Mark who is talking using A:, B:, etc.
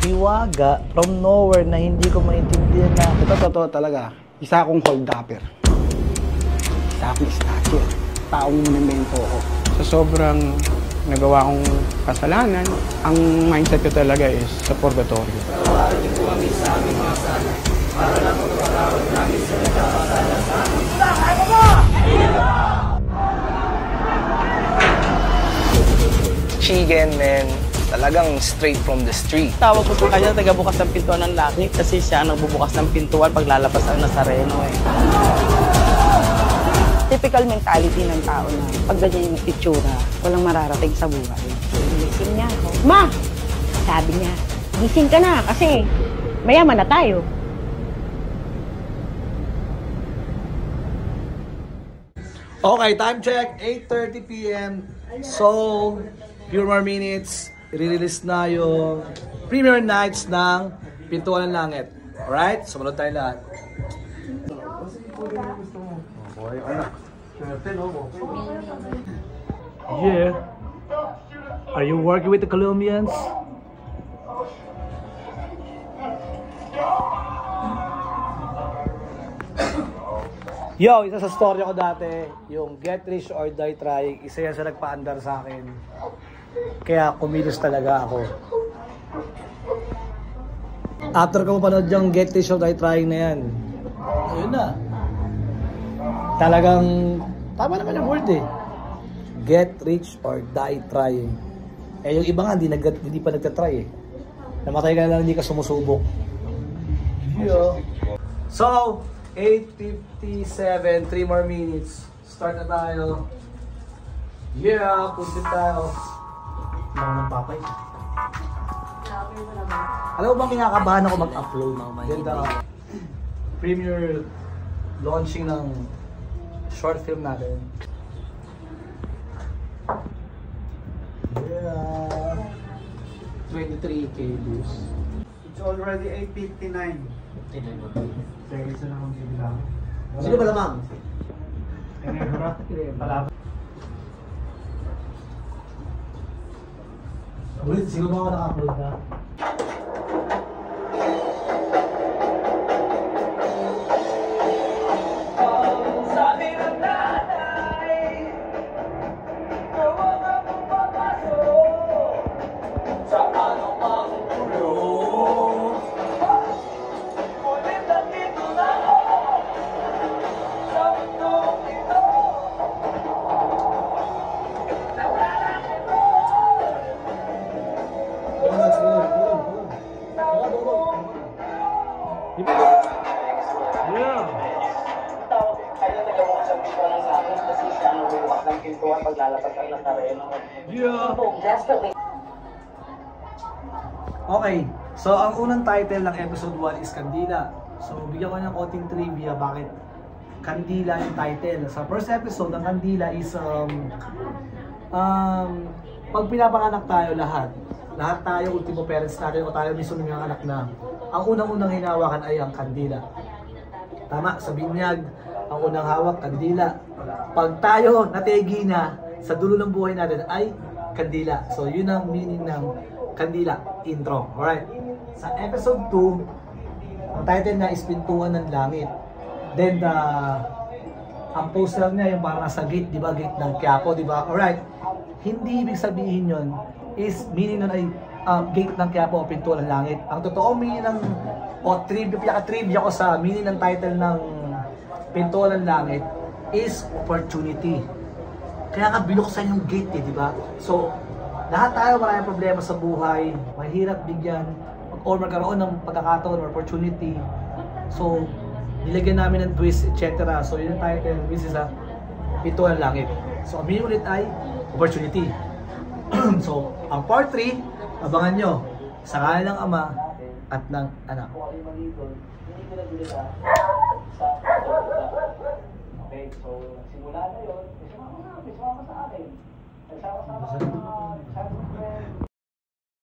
A: hiwaga from nowhere na hindi ko maintindihan na
B: ito totoo talaga. Isa akong hold-upper. Isa akong stasher. Taong monumento ko. Sa sobrang nagawa kong kasalanan, ang mindset ko talaga is sa purgatorio.
A: Chigen, man. Talagang straight from the street.
C: Tawag ko sa kanya, taga-bukas ng pintuan ng langit kasi siya ang nagbubukas ng pintuan pag lalabas ang Nazareno eh.
D: Typical mentality ng tao na pag ganyan yung itsura, walang mararating sa buhay. Gising niya ako. Ma! Sabi niya, gising ka na kasi mayaman na tayo.
A: Okay, time check, 8:30 p.m. So, few more minutes, i-release na yung premiere nights ng Pintuan ng Langit. Alright? Sumunod tayo lahat. Yeah. Are you working with the Colombians? Yo, isa sa story ko dati, yung Get Rich or Die Trying, isa yan sa nagpa-andar sa akin. Kaya kumilos talaga ako. After ko mapanood yung Get Rich or Die Trying na yan, ayun na. Talagang, tama naman yung word eh. Get Rich or Die Trying. Eh yung iba nga, hindi pa nagtatry eh. Namatay ka na lang, hindi ka sumusubok. Yeah. So, 8:57, 3 more minutes. Start na tayo. Yeah, puntin tayo. Mga ng papay. Alam mo bang kinakabahan ako mag-upload? Ganda. Premiere launching ng short film natin. Yeah. 23K views.
B: It's already 8:59. Isa na akong bibilang.
A: Sino ba lamang? Ulit, sino ba ako naka-upload na? Okay, so ang unang title ng episode 1 is Kandila. So bigyan ko ng konting trivia bakit Kandila yung title. Sa first episode ng Kandila is pag pinapanganak tayo lahat tayo, ultimo parents natin o tayo mismo ng mga anak na ang unang-unang hinawakan ay ang kandila. Tama, sa binyag, ang unang hawak, kandila. Pag tayo nategi na sa dulo ng buhay natin ay kandila. So yun ang meaning ng Kandila intro. Alright. Sa episode 2, ang title niya is Pintuan ng Langit. Then ang poster niya yung parang nasa gate, di ba? Gate ng Quiapo, di ba? Alright. Hindi ibig sabihin yun is meaning nun ay gate ng Quiapo o Pintuan ng Langit. Ang totoong meaning ng trivia ko sa meaning ng title ng Pintuan ng Langit is opportunity. Kaya nga binuksan yung gate eh, di ba? So, lahat tayo maraming problema sa buhay, mahirap bigyan or magkaroon ng pagkakataon or opportunity. So, nilagyan namin ng twist, etc. So, yun yung title, which is Pintuan ng Langit. So, ang meaning ulit ay opportunity. So, ang part 3, abangan nyo sa ngalan ng Ama at ng Anak. Okay, so simula na yun, isama ka sa akin. Nagsama-sama